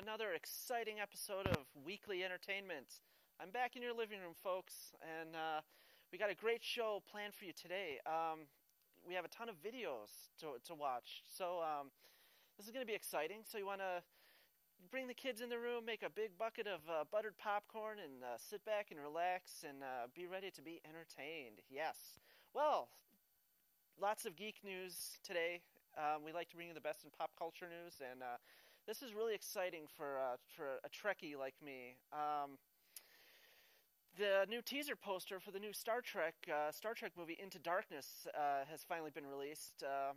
another exciting episode of Weekly Entertainment. I'm back in your living room, folks, and we got a great show planned for you today. We have a ton of videos to watch, so this is going to be exciting. So you want to bring the kids in the room, make a big bucket of buttered popcorn, and sit back and relax and be ready to be entertained. Yes. Well, lots of geek news today. We like to bring you the best in pop culture news, and this is really exciting for a Trekkie like me. The new teaser poster for the new Star Trek movie Into Darkness has finally been released. Well,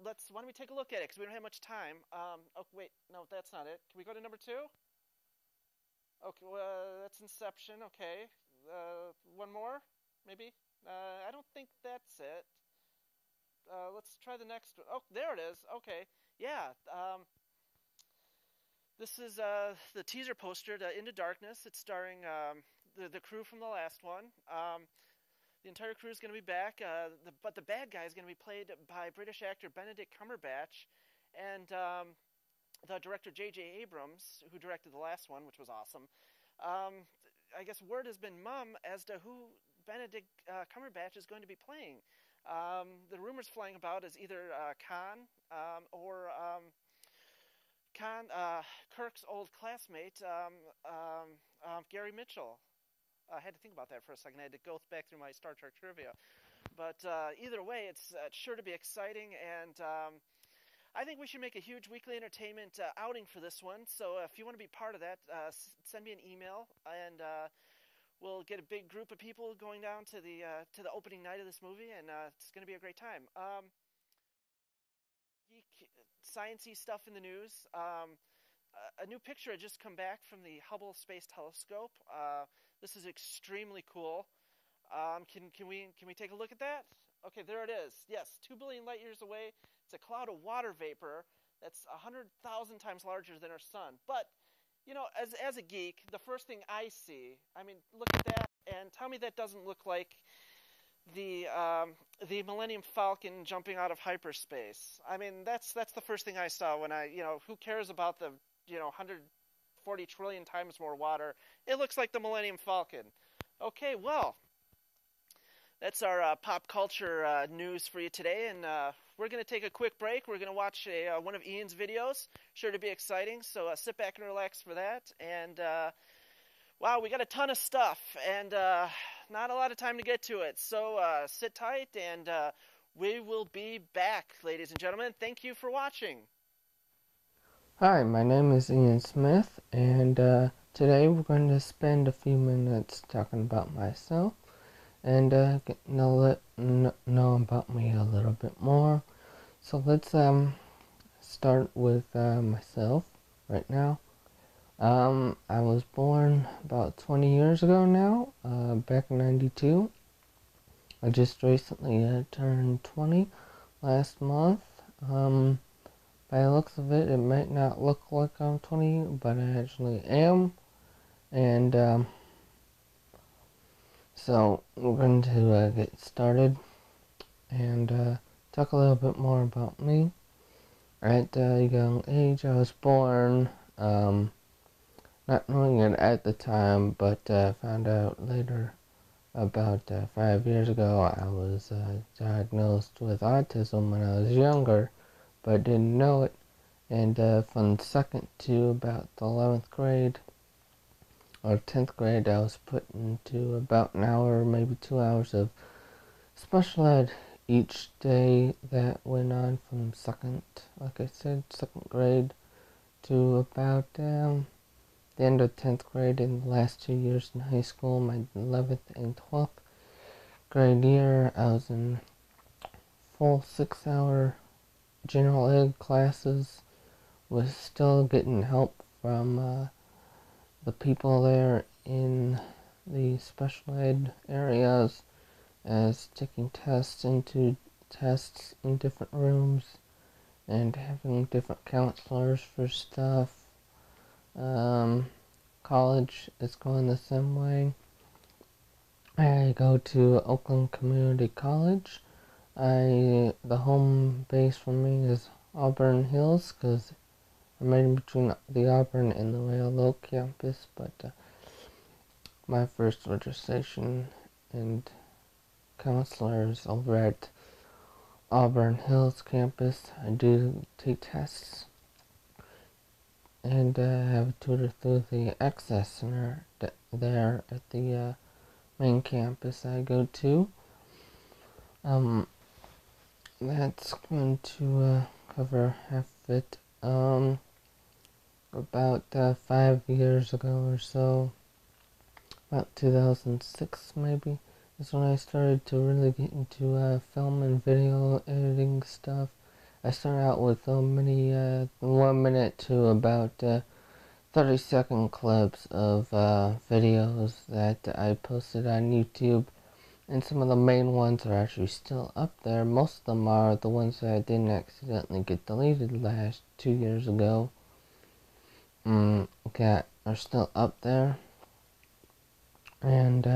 why don't we take a look at it, because we don't have much time. Oh, wait, no, that's not it. Can we go to number 2? Okay, well, that's Inception, okay. One more, maybe? I don't think that's it. Let's try the next one. Oh, there it is. Okay, yeah. This is the teaser poster to Into Darkness. It's starring the crew from the last one. The entire crew is going to be back, but the bad guy is going to be played by British actor Benedict Cumberbatch, and the director J.J. Abrams, who directed the last one, which was awesome. I guess word has been mum as to who Benedict Cumberbatch is going to be playing. The rumors flying about is either Khan or Kirk's old classmate, Gary Mitchell. I had to think about that for a second. I had to go back through my Star Trek trivia. But either way, it's sure to be exciting, and I think we should make a huge weekly entertainment outing for this one. So if you want to be part of that, send me an email, and we'll get a big group of people going down to the opening night of this movie, and it's going to be a great time. Geek, sciencey stuff in the news. A new picture had just come back from the Hubble Space Telescope. This is extremely cool. Can we take a look at that? Okay, there it is. Yes, 2 billion light years away. It's a cloud of water vapor that's 100,000 times larger than our sun. But you know, as a geek, the first thing I see, I mean, look at that, and tell me that doesn't look like the Millennium Falcon jumping out of hyperspace. I mean, that's the first thing I saw when who cares about the 140 trillion times more water? It looks like the Millennium Falcon. Okay, well, that's our pop culture news for you today, and we're going to take a quick break. We're going to watch one of Ian's videos. Sure to be exciting, so sit back and relax for that. And wow, we got a ton of stuff, and not a lot of time to get to it. So sit tight, and we will be back, ladies and gentlemen. Thank you for watching. Hi, my name is Ian Smith, and today we're going to spend a few minutes talking about myself and getting to know about me a little bit more. So let's start with myself right now. I was born about 20 years ago now, back in 92. I just recently turned 20 last month. By the looks of it, it might not look like I'm 20, but I actually am. And so we're going to get started and talk a little bit more about me. At a young age, I was born, not knowing it at the time, but found out later, about 5 years ago. I was diagnosed with autism when I was younger, but didn't know it. And from 2nd to about the 11th grade, or 10th grade, I was put into about an hour, maybe 2 hours of special ed each day. That went on from 2nd, like I said, 2nd grade to about the end of 10th grade. In the last 2 years in high school, my 11th and 12th grade year, I was in full 6-hour general ed classes, was still getting help from the people there in the special ed areas, as taking tests in different rooms and having different counselors for stuff. College is going the same way. I go to Oakland Community College. The home base for me is Auburn Hills, because I'm right in between the Auburn and the Royal Oak campus, but my first registration and counselors over at Auburn Hills campus. I do take tests and have a tutor through the Access Center there at the main campus I go to. That's going to cover half of it. About 5 years ago or so, about 2006 maybe, is when I started to really get into film and video editing stuff. I started out with so many 1 minute to about 30-second clips of videos that I posted on YouTube, and some of the main ones are actually still up there. Most of them are the ones that I didn't accidentally get deleted last 2 years ago. Okay, are still up there. And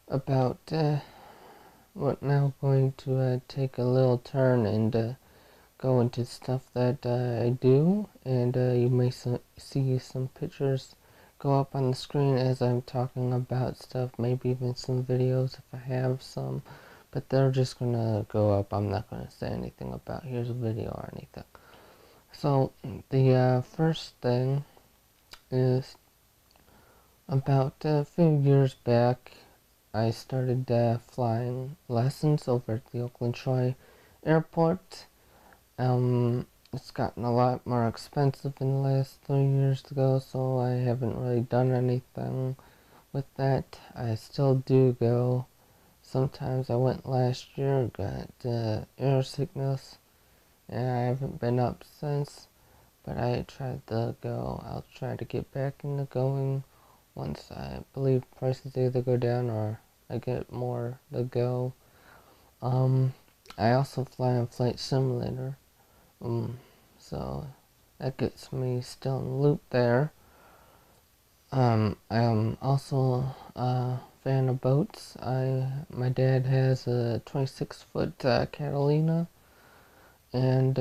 about what now going to take a little turn and go into stuff that I do, and you may see some pictures go up on the screen as I'm talking about stuff, maybe even some videos if I have some, but they're just gonna go up. I'm not gonna say anything about here's a video or anything. So the first thing is about a few years back I started flying lessons over at the Oakland Troy Airport. It's gotten a lot more expensive in the last 3 years ago, so I haven't really done anything with that. I still do go. Sometimes I went last year, got air sickness, and I haven't been up since, but I tried to go. I'll try to get back into going once I believe prices either go down or I get more to go. I also fly on Flight Simulator. So that gets me still in the loop there. I am also a fan of boats. My dad has a 26-foot Catalina, and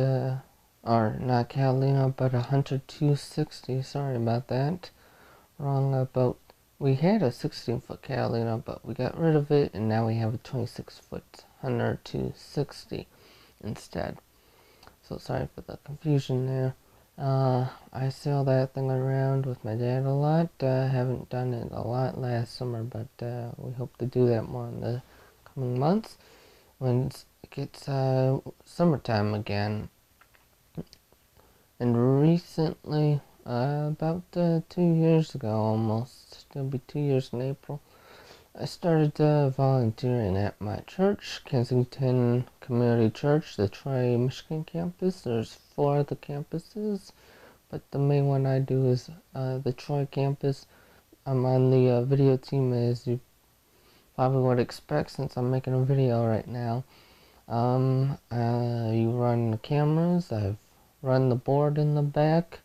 or not Catalina, but a Hunter 260. Sorry about that, wrong boat. We had a 16-foot Catalina, but we got rid of it, and now we have a 26-foot Hunter 260 instead. So sorry for the confusion there. I sail that thing around with my dad a lot. Haven't done it a lot last summer, but we hope to do that more in the coming months when it gets summertime again. And recently, about 2 years ago almost, it'll be 2 years in April, I started volunteering at my church, Kensington Community Church, the Troy, Michigan campus. There's 4 other campuses, but the main one I do is the Troy campus. I'm on the video team, as you probably would expect since I'm making a video right now. You run the cameras. I've run the board in the back,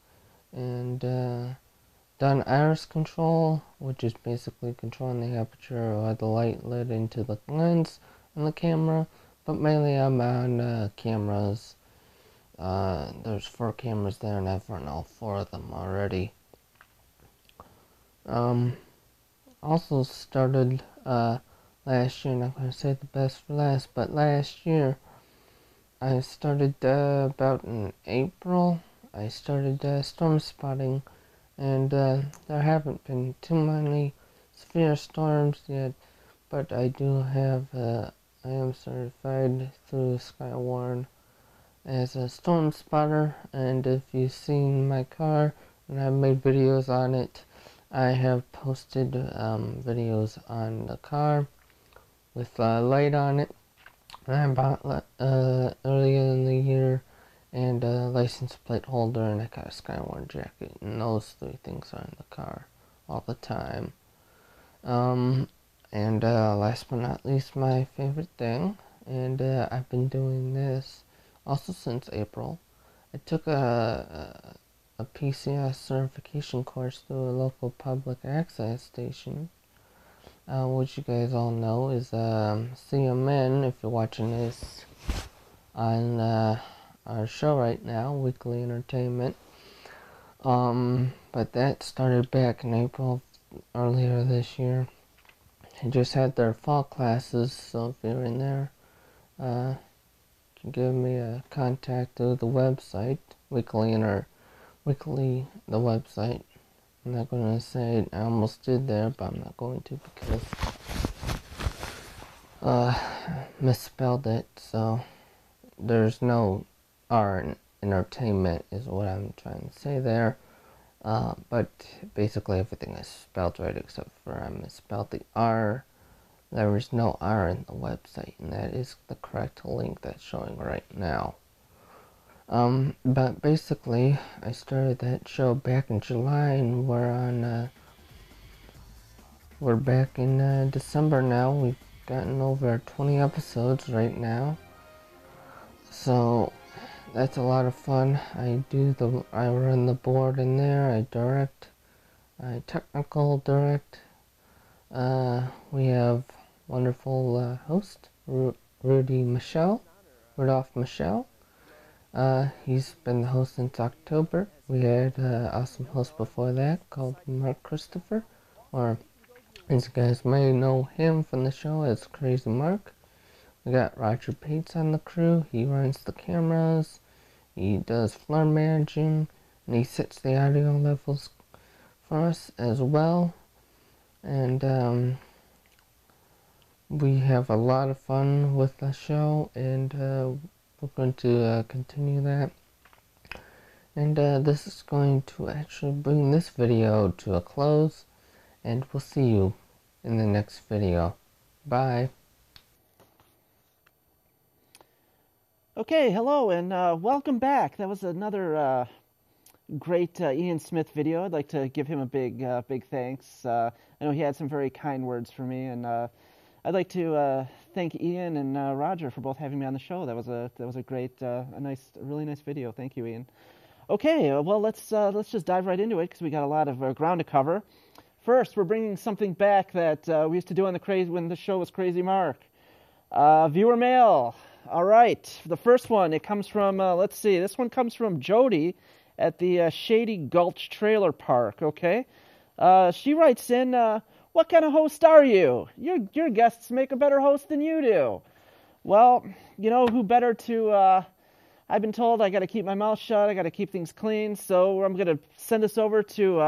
and done iris control, which is basically controlling the aperture or the light let into the lens on the camera, but mainly I'm on cameras. There's 4 cameras there, and I've run all 4 of them already. Also started last year, not going to say the best for last, but last year I started about in April, I started storm spotting. And there haven't been too many severe storms yet, but I do have, I am certified through Skywarn as a storm spotter, and if you've seen my car, and I've made videos on it, I have posted videos on the car with light on it that I bought earlier in the year, and a license plate holder, and I got a Skywarn jacket, and those 3 things are in the car all the time. And last but not least, my favorite thing, and I've been doing this also since April. I took a PCS certification course through a local public access station, which you guys all know is CMN, if you're watching this on our show right now, Weekly Entertainment. But that started back in April, earlier this year. They just had their fall classes, so if you're in there, you can give me a contact through the website, Weekly, the website. I'm not going to say it. I almost did there, but I'm not going to because misspelled it. So there's no R in entertainment is what I'm trying to say there. But basically everything is spelled right except for I misspelled the R. There is no R in the website, and that is the correct link that's showing right now. But basically, I started that show back in July, and we're back in December now. We've gotten over 20 episodes right now, so that's a lot of fun. I run the board in there. I direct, I technical direct. We have wonderful host Rudolph Michelle. He's been the host since October. We had an awesome host before that called Mark Christopher, or as you guys may know him from the show as Crazy Mark. We got Roger Bates on the crew. He runs the cameras, he does floor managing, and he sets the audio levels for us as well. And we have a lot of fun with the show, and we're going to continue that. And this is going to actually bring this video to a close, and we'll see you in the next video. Bye. Okay, hello and welcome back. That was another great Ian Smith video. I'd like to give him a big thanks. I know he had some very kind words for me, and I'd like to thank Ian and Roger for both having me on the show. That was a great, really nice video. Thank you, Ian. Okay, well let's just dive right into it because we got a lot of ground to cover. First, we're bringing something back that we used to do on when the show was Crazy Mark. Viewer mail. All right, the first one, it comes from, let's see, this one comes from Jody at the Shady Gulch Trailer Park, okay? She writes in, what kind of host are you? Your guests make a better host than you do. Well, you know, who better to, I've been told I got to keep my mouth shut, I got to keep things clean, so I'm going to send this over to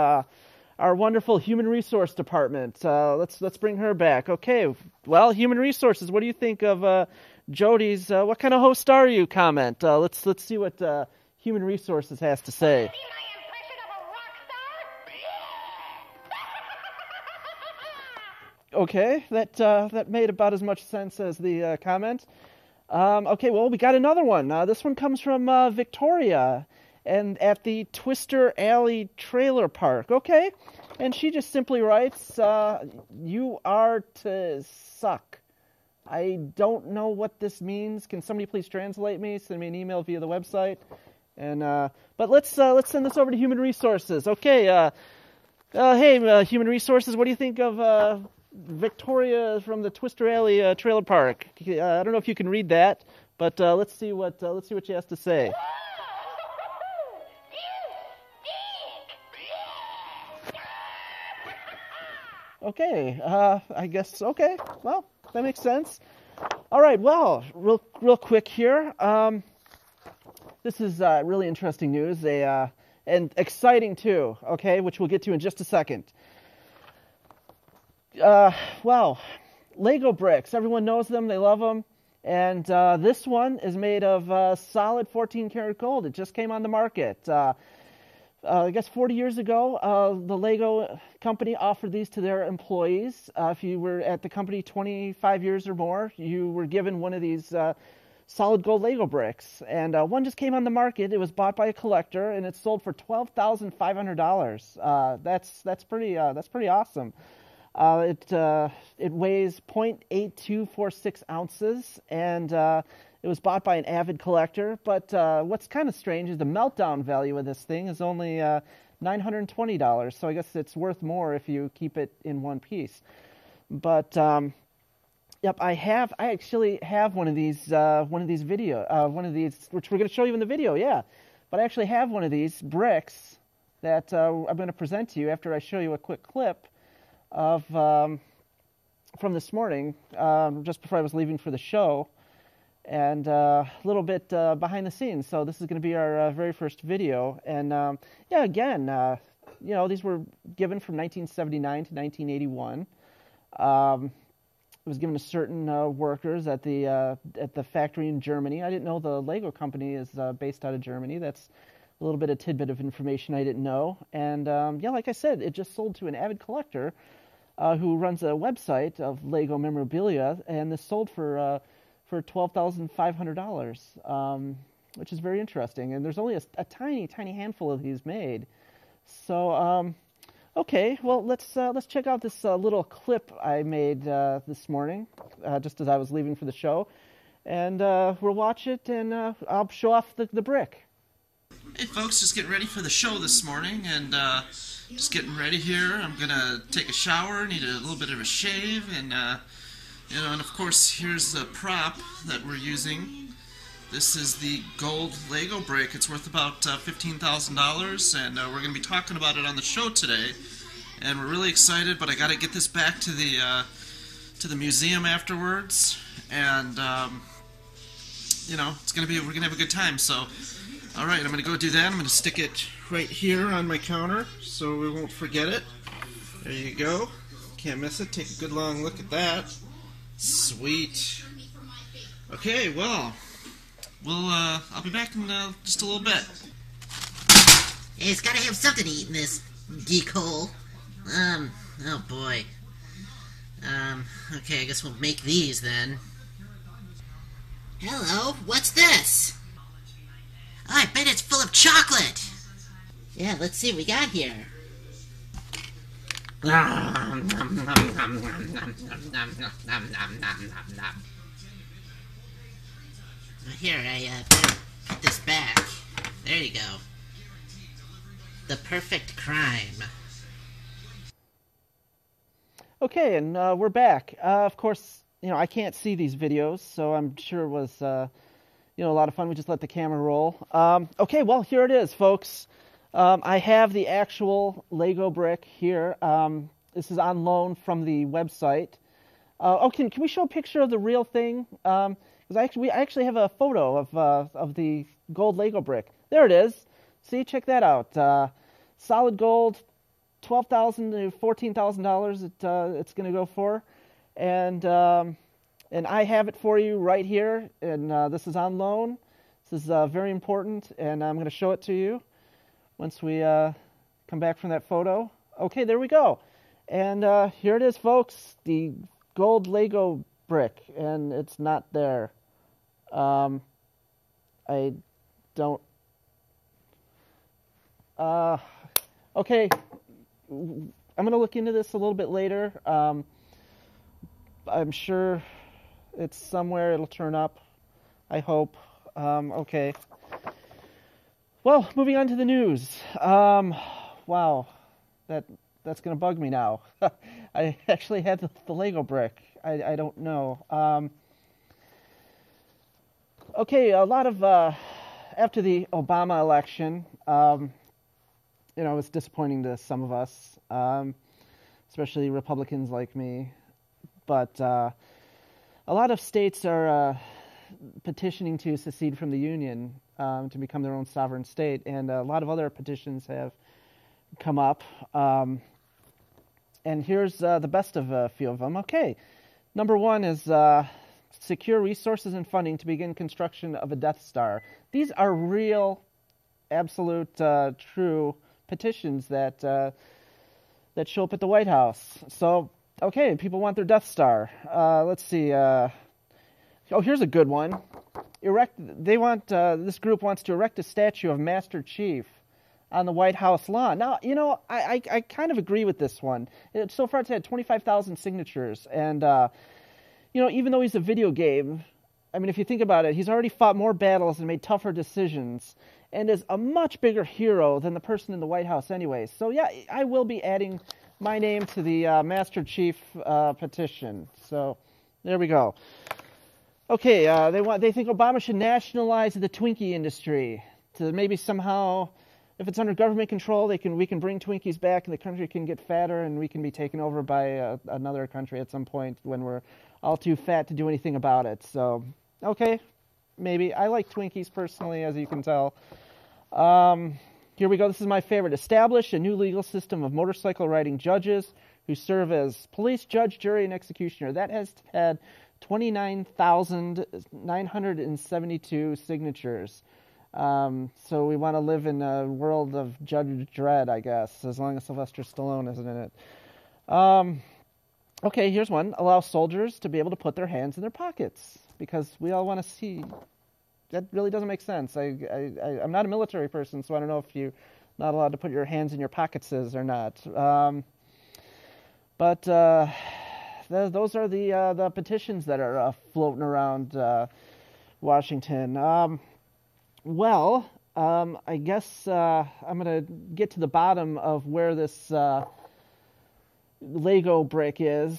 our wonderful Human Resource Department. Let's bring her back. Okay, well, Human Resources, what do you think of Jody's what kind of host are you comment? Let's see what Human Resources has to say. See my impression of a rock star? Okay, that made about as much sense as the comment. Okay, well, we got another one. This one comes from Victoria, and at the Twister Alley Trailer Park. Okay, and she just simply writes, "You are to suck." I don't know what this means. Can somebody please translate me? Send me an email via the website. And but let's send this over to Human Resources. Okay. Hey, Human Resources, what do you think of Victoria from the Twister Alley Trailer Park? I don't know if you can read that, but let's see what she has to say. Okay. I guess. Okay. Well, that makes sense. All right. Well, real quick here. This is really interesting news. And exciting too. Okay, which we'll get to in just a second. Well, Lego bricks. Everyone knows them. They love them. And this one is made of solid 14 karat gold. It just came on the market. I guess 40 years ago, the Lego company offered these to their employees. If you were at the company 25 years or more, you were given one of these solid gold Lego bricks. And one just came on the market. It was bought by a collector, and it sold for $12,500. That's pretty awesome. It weighs 0.8246 ounces, and it was bought by an avid collector. But what's kind of strange is the meltdown value of this thing is only $920. So I guess it's worth more if you keep it in one piece. But Yep, I actually have one of these which we're going to show you in the video. Yeah, but I actually have one of these bricks that I'm going to present to you after I show you a quick clip of from this morning, just before I was leaving for the show, and a little bit behind the scenes. So this is going to be our very first video, and yeah, again, these were given from 1979 to 1981. It was given to certain workers at the factory in Germany. I didn't know the Lego company is based out of Germany. That's a little bit of tidbit of information I didn't know. And yeah, like I said, it just sold to an avid collector who runs a website of Lego memorabilia, and this sold for $12,500, which is very interesting. And there's only a tiny handful of these made. So okay, well, let's check out this little clip I made this morning, just as I was leaving for the show, and we'll watch it, and I'll show off the brick. Hey folks, just getting ready for the show this morning, and just getting ready here. I'm gonna take a shower, need a little bit of a shave, and and of course here's the prop that we're using. This is the gold Lego brick. It's worth about $15,000, and we're going to be talking about it on the show today. And we're really excited, but I got to get this back to the museum afterwards, and it's we're gonna have a good time. So, all right, I'm gonna go do that. I'm gonna stick it right here on my counter so we won't forget it. There you go. Can't miss it. Take a good long look at that. Sweet. Okay, well. I'll be back in just a little bit. Hey, it's gotta have something to eat in this geek hole. Oh boy. Okay, I guess we'll make these then. Hello, what's this? Oh, I bet it's full of chocolate. Yeah, let's see what we got here. Here, I better put this back. There you go. The perfect crime. Okay, and we're back. Of course, I can't see these videos, so I'm sure it was, a lot of fun. We just let the camera roll. Okay, well, here it is, folks. I have the actual Lego brick here. This is on loan from the website. Can we show a picture of the real thing? Because I actually have a photo of the gold Lego brick. There it is. See, check that out. Solid gold, $12,000 to $14,000. It's going to go for, and I have it for you right here. And this is on loan. This is very important, and I'm going to show it to you once we come back from that photo. Okay, there we go. And here it is, folks. The gold Lego brick, and it's not there. I don't. Okay, I'm gonna look into this a little bit later. I'm sure it's somewhere. It'll turn up, I hope. Okay. Well, moving on to the news. Wow, that's gonna bug me now. I actually had the Lego brick. I don't know. Okay, a lot of after the Obama election, it was disappointing to some of us, especially Republicans like me. But a lot of states are petitioning to secede from the Union, to become their own sovereign state, and a lot of other petitions have come up. And here's the best of a few of them. Okay, number one is secure resources and funding to begin construction of a Death Star. These are real, absolute, true petitions that show up at the White House. So, okay, people want their Death Star. Let's see. Here's a good one. This group wants to erect a statue of Master Chief on the White House lawn. Now, I kind of agree with this one. So far, it's had 25,000 signatures, and even though he's a video game, I mean, if you think about it, he's already fought more battles and made tougher decisions, and is a much bigger hero than the person in the White House anyway. So yeah, I will be adding my name to the Master Chief petition. So There we go. Okay, they think Obama should nationalize the Twinkie industry to maybe somehow, if it's under government control, we can bring Twinkies back and the country can get fatter and we can be taken over by another country at some point when we're all too fat to do anything about it. So, okay, maybe. I like Twinkies personally, as you can tell. Here we go. This is my favorite. Establish a new legal system of motorcycle riding judges who serve as police, judge, jury, and executioner. That has had 29,972 signatures. So we want to live in a world of Judge Dredd, I guess, as long as Sylvester Stallone isn't in it. Okay, here's one. Allow soldiers to be able to put their hands in their pockets, because we all want to see. That really doesn't make sense. I'm not a military person, so I don't know if you're not allowed to put your hands in your pockets or not. But those are the petitions that are floating around Washington. I guess I'm going to get to the bottom of where this Lego brick is.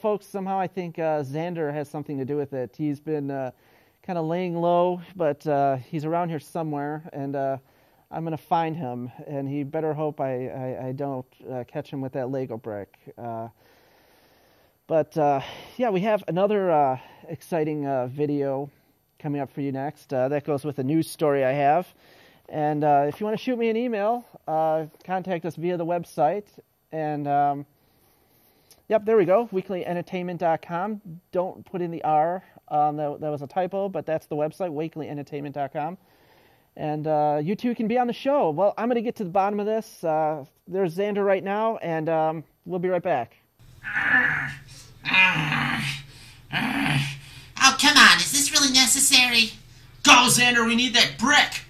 Folks, somehow I think Xander has something to do with it. He's been kind of laying low, but he's around here somewhere, and I'm going to find him, and he better hope I don't catch him with that Lego brick. But we have another exciting video coming up for you next. That goes with a news story I have. And if you want to shoot me an email, contact us via the website. And, there we go, weeklyentertainment.com. Don't put in the R. That was a typo, but that's the website, weeklyentertainment.com. And you two can be on the show. Well, I'm going to get to the bottom of this. There's Xander right now, and we'll be right back. Oh, come on. Is this really necessary? Go, Xander, we need that brick!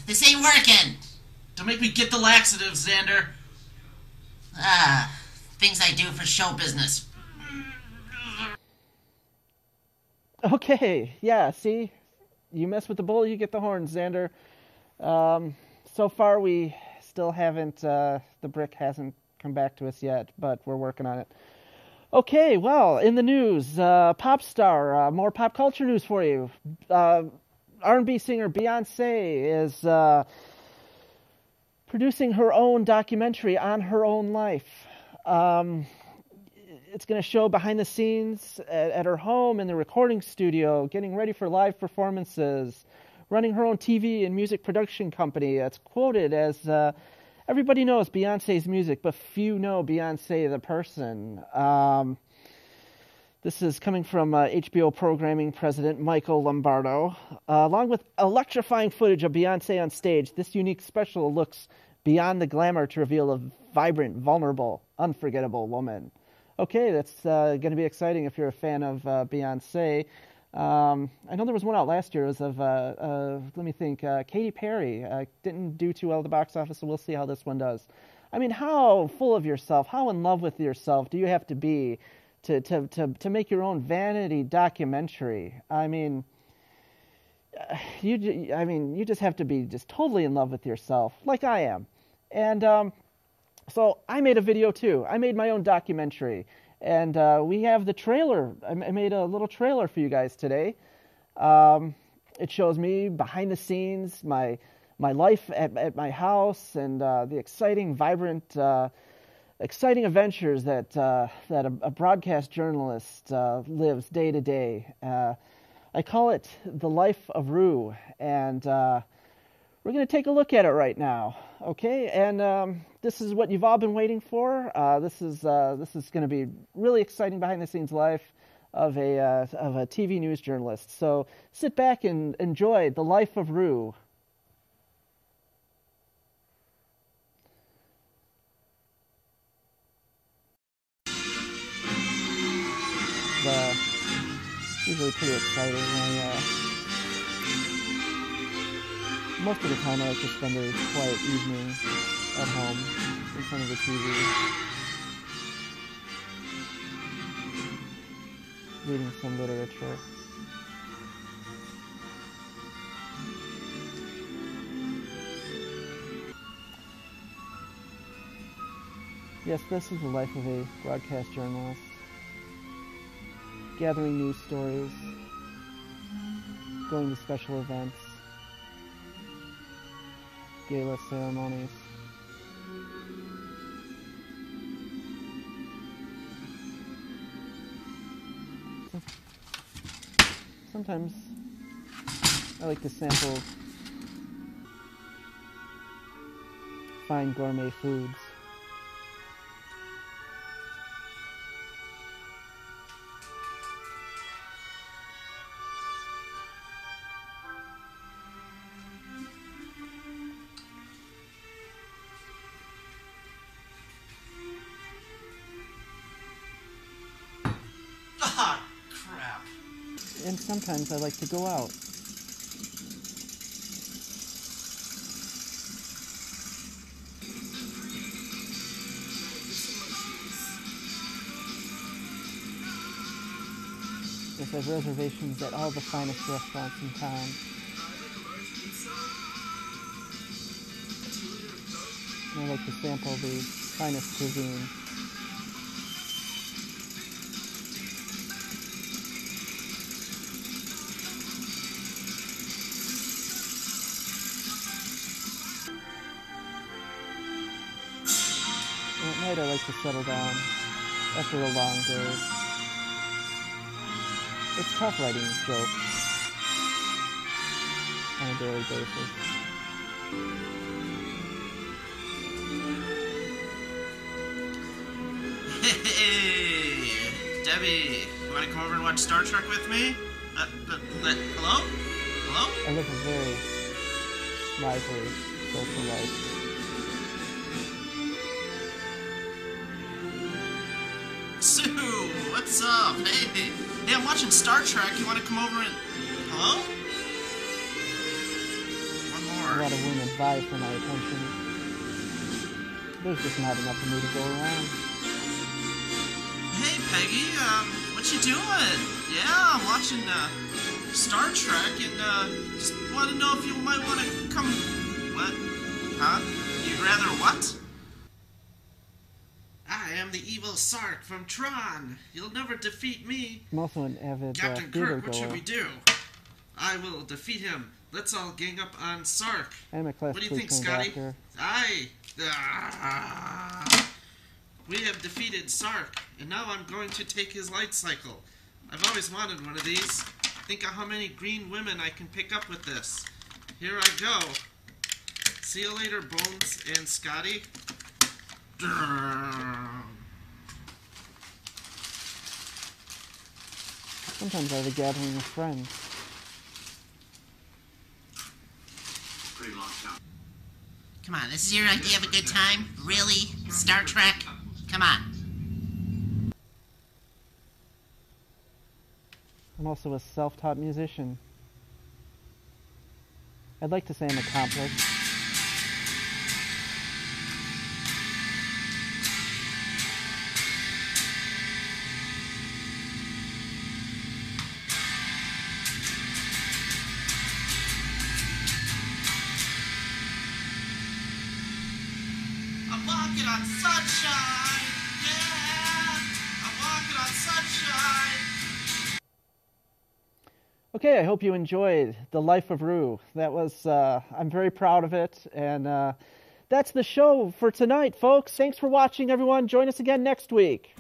This ain't working. Don't make me get the laxatives, Xander. Things I do for show business. Okay, yeah, see? You mess with the bull, you get the horns, Xander. So far, we still haven't, the brick hasn't come back to us yet, but we're working on it. Okay, well, in the news, pop star, more pop culture news for you. R&B singer Beyonce is producing her own documentary on her own life. It's going to show behind the scenes at her home in the recording studio, getting ready for live performances, running her own TV and music production company. It's quoted as, everybody knows Beyonce's music, but few know Beyonce the person. This is coming from HBO programming president Michael Lombardo. Along with electrifying footage of Beyonce on stage, this unique special looks beyond the glamour to reveal a vibrant, vulnerable, unforgettable woman. Okay, that's going to be exciting if you're a fan of Beyonce. I know there was one out last year. It was of, let me think, Katy Perry. Didn't do too well at the box office, so we'll see how this one does. I mean, how full of yourself, how in love with yourself do you have to be to make your own vanity documentary? I mean, you just have to be just totally in love with yourself, like I am. And so I made a video too. I made my own documentary, and we have the trailer. I made a little trailer for you guys today. It shows me behind the scenes, my life at my house, and the exciting, vibrant, exciting adventures that a broadcast journalist lives day to day. I call it The Life of Rue, and we're going to take a look at it right now, okay? And this is what you've all been waiting for. This is going to be really exciting behind-the-scenes life of a TV news journalist. So sit back and enjoy The Life of Rue. Usually pretty exciting. Most of the time I like to spend a quiet evening at home in front of the TV, reading some literature. Yes, this is the life of a broadcast journalist. Gathering news stories, going to special events, gala ceremonies. Sometimes I like to sample fine gourmet foods. Ah, crap. And sometimes I like to go out. Yes, I have reservations at all the finest restaurants in town. And I like to sample the finest cuisine. And at night I like to settle down after a long day. It's tough writing jokes on a daily basis. Hey, Debbie, you want to come over and watch Star Trek with me? Hello? Hello? I live a very lively social life. Sue, what's up? Hey, I'm watching Star Trek. You want to come over and... Hello? One A more. lot of women vie for my attention. There's just not enough of me to go around. Hey, Peggy, what you doing? Yeah, I'm watching, Star Trek, and, just want to know if you might want to come... What? Huh? You'd rather what? I am the evil Sark from Tron. You'll never defeat me. I'm also an avid Captain theater Kirk, what should goer. we do? I will defeat him. Let's all gang up on Sark. I'm a What do you classically think, trained Scotty? actor. We have defeated Sark, and now I'm going to take his light cycle. I've always wanted one of these. Think of how many green women I can pick up with this. Here I go. See you later, Bones and Scotty. Sometimes I have a gathering of friends. Come on, this is your idea of a good time? Really? Star Trek? Come on. I'm also a self-taught musician. I'd like to say I'm accomplished. I'm walking on sunshine! Yeah! I'm walking on sunshine! Okay, I hope you enjoyed The Life of Rue. That was, I'm very proud of it, and that's the show for tonight, folks. Thanks for watching, everyone. Join us again next week.